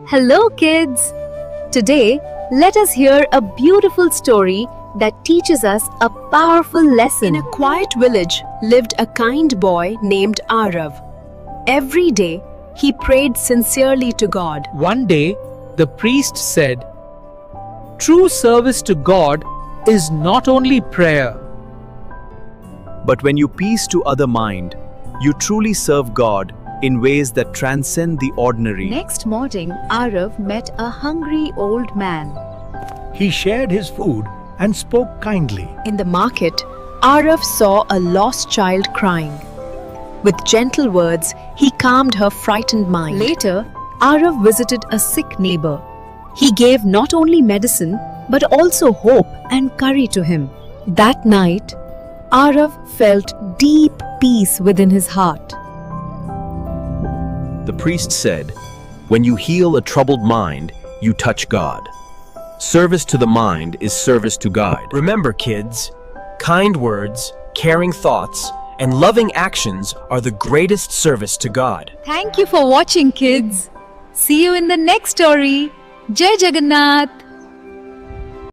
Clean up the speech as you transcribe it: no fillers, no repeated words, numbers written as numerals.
Hello, kids! Today, let us hear a beautiful story that teaches us a powerful lesson. In a quiet village lived a kind boy named Arav. Every day, he prayed sincerely to God. One day, the priest said, "True service to God is not only prayer, But when you peace to other mind, you truly serve God in ways that transcend the ordinary." Next morning, Arav met a hungry old man. He shared his food and spoke kindly. In the market, Arav saw a lost child crying. With gentle words, he calmed her frightened mind. Later, Arav visited a sick neighbor. He gave not only medicine, but also hope and courage to him. That night, Arav felt deep peace within his heart. The priest said, "When you heal a troubled mind, you touch God. Service to the mind is service to God." Remember, kids, kind words, caring thoughts, and loving actions are the greatest service to God. Thank you for watching, kids. See you in the next story. Jai Jagannath!